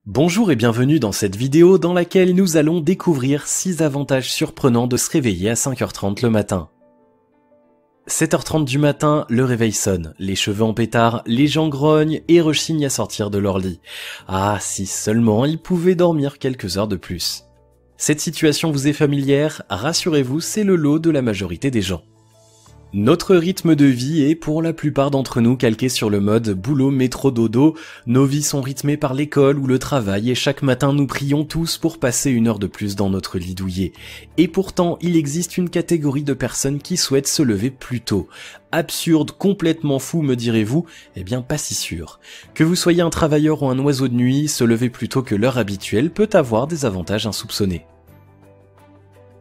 Bonjour et bienvenue dans cette vidéo dans laquelle nous allons découvrir 6 avantages surprenants de se réveiller à 5h30 le matin. 7h30 du matin, le réveil sonne, les cheveux en pétard, les gens grognent et rechignent à sortir de leur lit. Ah, si seulement ils pouvaient dormir quelques heures de plus. Cette situation vous est familière, rassurez-vous, c'est le lot de la majorité des gens. Notre rythme de vie est pour la plupart d'entre nous calqué sur le mode boulot, métro, dodo. Nos vies sont rythmées par l'école ou le travail et chaque matin nous prions tous pour passer une heure de plus dans notre lit douillet. Et pourtant, il existe une catégorie de personnes qui souhaitent se lever plus tôt. Absurde, complètement fou me direz-vous? Eh bien pas si sûr. Que vous soyez un travailleur ou un oiseau de nuit, se lever plus tôt que l'heure habituelle peut avoir des avantages insoupçonnés.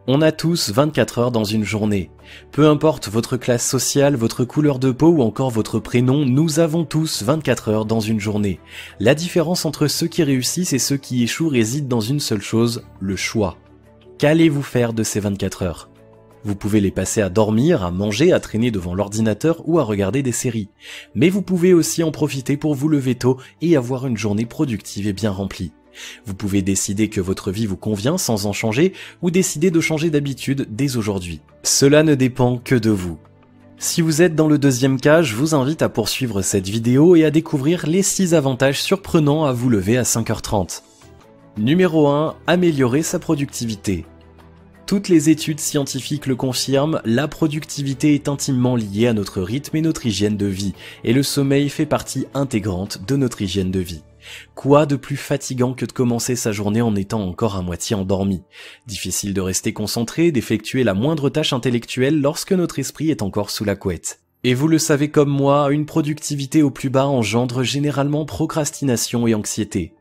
On a tous 24 heures dans une journée. Peu importe votre classe sociale, votre couleur de peau ou encore votre prénom, nous avons tous 24 heures dans une journée. La différence entre ceux qui réussissent et ceux qui échouent réside dans une seule chose, le choix. Qu'allez-vous faire de ces 24 heures? Vous pouvez les passer à dormir, à manger, à traîner devant l'ordinateur ou à regarder des séries. Mais vous pouvez aussi en profiter pour vous lever tôt et avoir une journée productive et bien remplie. Vous pouvez décider que votre vie vous convient sans en changer ou décider de changer d'habitude dès aujourd'hui. Cela ne dépend que de vous. Si vous êtes dans le deuxième cas, je vous invite à poursuivre cette vidéo et à découvrir les 6 avantages surprenants à vous lever à 5h30. Numéro 1. Améliorer sa productivité. Toutes les études scientifiques le confirment, la productivité est intimement liée à notre rythme et notre hygiène de vie, et le sommeil fait partie intégrante de notre hygiène de vie. Quoi de plus fatigant que de commencer sa journée en étant encore à moitié endormi? Difficile de rester concentré, d'effectuer la moindre tâche intellectuelle lorsque notre esprit est encore sous la couette. Et vous le savez comme moi, une productivité au plus bas engendre généralement procrastination et anxiété.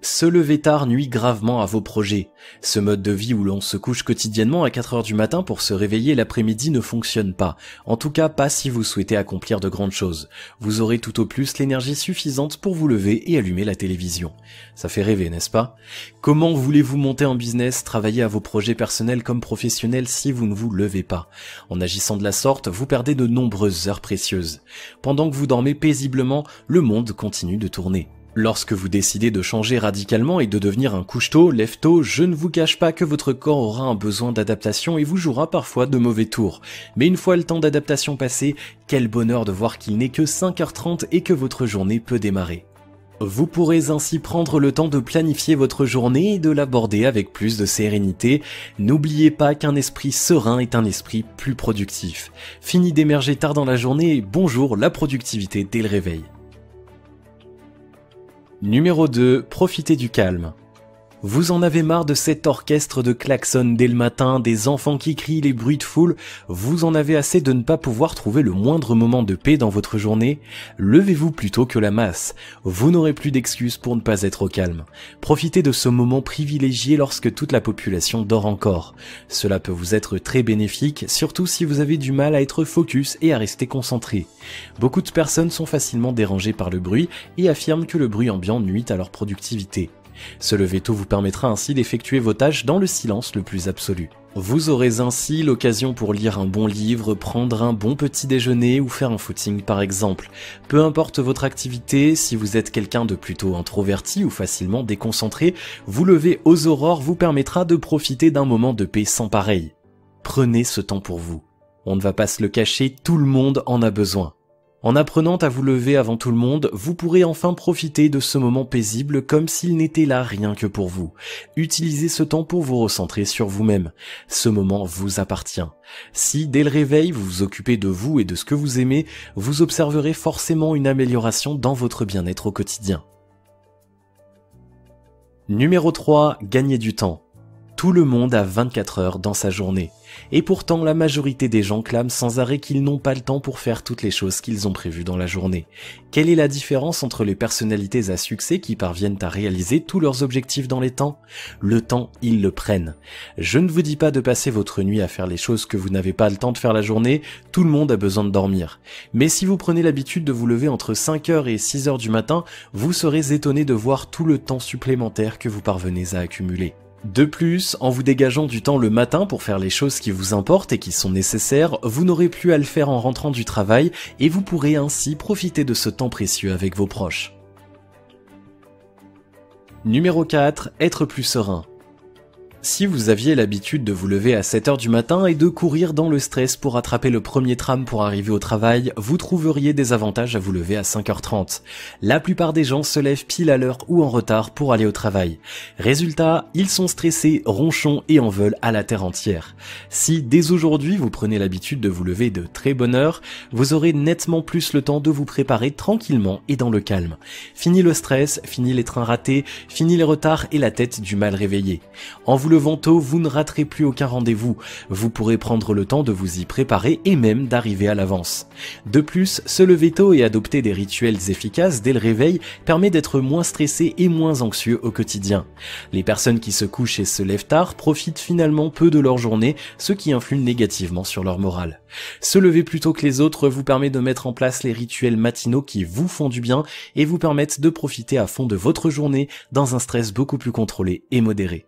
Se lever tard nuit gravement à vos projets. Ce mode de vie où l'on se couche quotidiennement à 4h du matin pour se réveiller l'après-midi ne fonctionne pas. En tout cas, pas si vous souhaitez accomplir de grandes choses. Vous aurez tout au plus l'énergie suffisante pour vous lever et allumer la télévision. Ça fait rêver, n'est-ce pas? Comment voulez-vous monter en business, travailler à vos projets personnels comme professionnels si vous ne vous levez pas? En agissant de la sorte, vous perdez de nombreuses heures précieuses. Pendant que vous dormez paisiblement, le monde continue de tourner. Lorsque vous décidez de changer radicalement et de devenir un couche-tôt, lève-tôt, je ne vous cache pas que votre corps aura un besoin d'adaptation et vous jouera parfois de mauvais tours. Mais une fois le temps d'adaptation passé, quel bonheur de voir qu'il n'est que 5h30 et que votre journée peut démarrer. Vous pourrez ainsi prendre le temps de planifier votre journée et de l'aborder avec plus de sérénité. N'oubliez pas qu'un esprit serein est un esprit plus productif. Fini d'émerger tard dans la journée et bonjour la productivité dès le réveil. Numéro 2. Profitez du calme. Vous en avez marre de cet orchestre de klaxons dès le matin, des enfants qui crient, les bruits de foule, vous en avez assez de ne pas pouvoir trouver le moindre moment de paix dans votre journée? Levez-vous plutôt que la masse, vous n'aurez plus d'excuses pour ne pas être au calme. Profitez de ce moment privilégié lorsque toute la population dort encore. Cela peut vous être très bénéfique, surtout si vous avez du mal à être focus et à rester concentré. Beaucoup de personnes sont facilement dérangées par le bruit et affirment que le bruit ambiant nuit à leur productivité. Se lever tôt vous permettra ainsi d'effectuer vos tâches dans le silence le plus absolu. Vous aurez ainsi l'occasion pour lire un bon livre, prendre un bon petit déjeuner ou faire un footing par exemple. Peu importe votre activité, si vous êtes quelqu'un de plutôt introverti ou facilement déconcentré, vous lever aux aurores vous permettra de profiter d'un moment de paix sans pareil. Prenez ce temps pour vous. On ne va pas se le cacher, tout le monde en a besoin. En apprenant à vous lever avant tout le monde, vous pourrez enfin profiter de ce moment paisible comme s'il n'était là rien que pour vous. Utilisez ce temps pour vous recentrer sur vous-même. Ce moment vous appartient. Si, dès le réveil, vous vous occupez de vous et de ce que vous aimez, vous observerez forcément une amélioration dans votre bien-être au quotidien. Numéro 3. Gagner du temps. Tout le monde a 24 heures dans sa journée. Et pourtant, la majorité des gens clament sans arrêt qu'ils n'ont pas le temps pour faire toutes les choses qu'ils ont prévues dans la journée. Quelle est la différence entre les personnalités à succès qui parviennent à réaliser tous leurs objectifs dans les temps? Le temps, ils le prennent. Je ne vous dis pas de passer votre nuit à faire les choses que vous n'avez pas le temps de faire la journée, tout le monde a besoin de dormir. Mais si vous prenez l'habitude de vous lever entre 5h et 6h du matin, vous serez étonné de voir tout le temps supplémentaire que vous parvenez à accumuler. De plus, en vous dégageant du temps le matin pour faire les choses qui vous importent et qui sont nécessaires, vous n'aurez plus à le faire en rentrant du travail et vous pourrez ainsi profiter de ce temps précieux avec vos proches. Numéro 4, être plus serein. Si vous aviez l'habitude de vous lever à 7 heures du matin et de courir dans le stress pour attraper le premier tram pour arriver au travail, vous trouveriez des avantages à vous lever à 5h30. La plupart des gens se lèvent pile à l'heure ou en retard pour aller au travail. Résultat, ils sont stressés, ronchons et en veulent à la terre entière. Si dès aujourd'hui vous prenez l'habitude de vous lever de très bonne heure, vous aurez nettement plus le temps de vous préparer tranquillement et dans le calme. Fini le stress, fini les trains ratés, fini les retards et la tête du mal réveillé. En vous levant tôt, vous ne raterez plus aucun rendez-vous. Vous pourrez prendre le temps de vous y préparer et même d'arriver à l'avance. De plus, se lever tôt et adopter des rituels efficaces dès le réveil permet d'être moins stressé et moins anxieux au quotidien. Les personnes qui se couchent et se lèvent tard profitent finalement peu de leur journée, ce qui influe négativement sur leur morale. Se lever plus tôt que les autres vous permet de mettre en place les rituels matinaux qui vous font du bien et vous permettent de profiter à fond de votre journée dans un stress beaucoup plus contrôlé et modéré.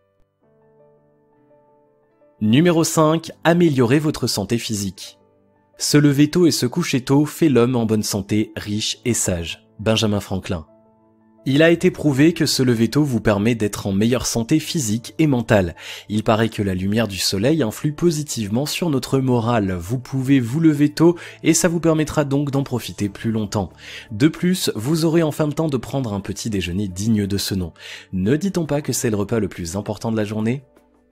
Numéro 5, améliorer votre santé physique. Se lever tôt et se coucher tôt fait l'homme en bonne santé, riche et sage. Benjamin Franklin. Il a été prouvé que se lever tôt vous permet d'être en meilleure santé physique et mentale. Il paraît que la lumière du soleil influe positivement sur notre morale. Vous pouvez vous lever tôt et ça vous permettra donc d'en profiter plus longtemps. De plus, vous aurez enfin le temps de prendre un petit déjeuner digne de ce nom. Ne dit-on pas que c'est le repas le plus important de la journée ?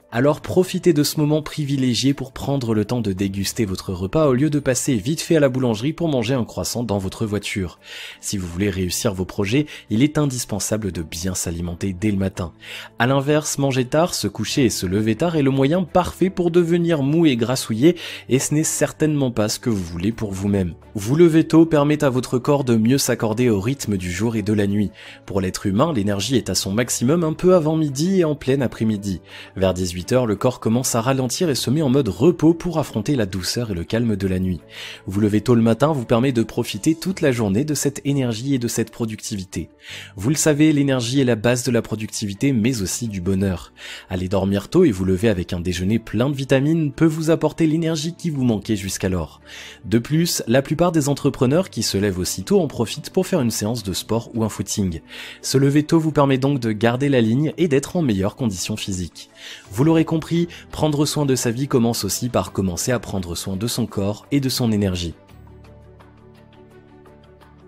Alors profitez de ce moment privilégié pour prendre le temps de déguster votre repas au lieu de passer vite fait à la boulangerie pour manger un croissant dans votre voiture. Si vous voulez réussir vos projets, il est indispensable de bien s'alimenter dès le matin. À l'inverse, manger tard, se coucher et se lever tard est le moyen parfait pour devenir mou et grassouillé et ce n'est certainement pas ce que vous voulez pour vous-même. Vous lever tôt permet à votre corps de mieux s'accorder au rythme du jour et de la nuit. Pour l'être humain, l'énergie est à son maximum un peu avant midi et en plein après-midi. Vers 18h, le corps commence à ralentir et se met en mode repos pour affronter la douceur et le calme de la nuit. Vous lever tôt le matin vous permet de profiter toute la journée de cette énergie et de cette productivité. Vous le savez, l'énergie est la base de la productivité mais aussi du bonheur. Aller dormir tôt et vous lever avec un déjeuner plein de vitamines peut vous apporter l'énergie qui vous manquait jusqu'alors. De plus, la plupart des entrepreneurs qui se lèvent aussitôt en profitent pour faire une séance de sport ou un footing. Se lever tôt vous permet donc de garder la ligne et d'être en meilleure condition physique. Vous l'aurez compris, prendre soin de sa vie commence aussi par commencer à prendre soin de son corps et de son énergie.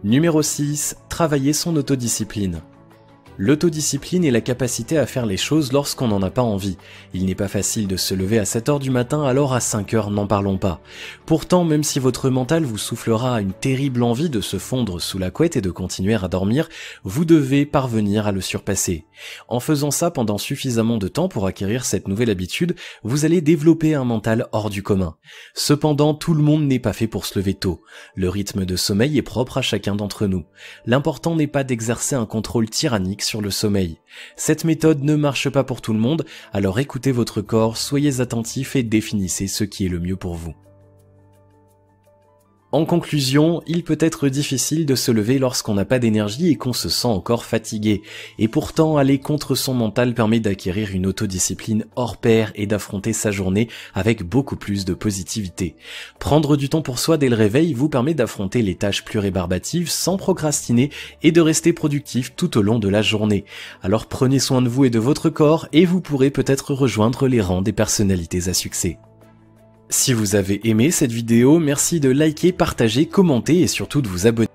Numéro 6, travailler son autodiscipline. L'autodiscipline est la capacité à faire les choses lorsqu'on n'en a pas envie. Il n'est pas facile de se lever à 7h du matin, alors à 5h n'en parlons pas. Pourtant, même si votre mental vous soufflera une terrible envie de se fondre sous la couette et de continuer à dormir, vous devez parvenir à le surpasser. En faisant ça pendant suffisamment de temps pour acquérir cette nouvelle habitude, vous allez développer un mental hors du commun. Cependant, tout le monde n'est pas fait pour se lever tôt. Le rythme de sommeil est propre à chacun d'entre nous. L'important n'est pas d'exercer un contrôle tyrannique sur le sommeil. Cette méthode ne marche pas pour tout le monde, alors écoutez votre corps, soyez attentifs et définissez ce qui est le mieux pour vous. En conclusion, il peut être difficile de se lever lorsqu'on n'a pas d'énergie et qu'on se sent encore fatigué. Et pourtant, aller contre son mental permet d'acquérir une autodiscipline hors pair et d'affronter sa journée avec beaucoup plus de positivité. Prendre du temps pour soi dès le réveil vous permet d'affronter les tâches plus rébarbatives sans procrastiner et de rester productif tout au long de la journée. Alors prenez soin de vous et de votre corps et vous pourrez peut-être rejoindre les rangs des personnalités à succès. Si vous avez aimé cette vidéo, merci de liker, partager, commenter et surtout de vous abonner.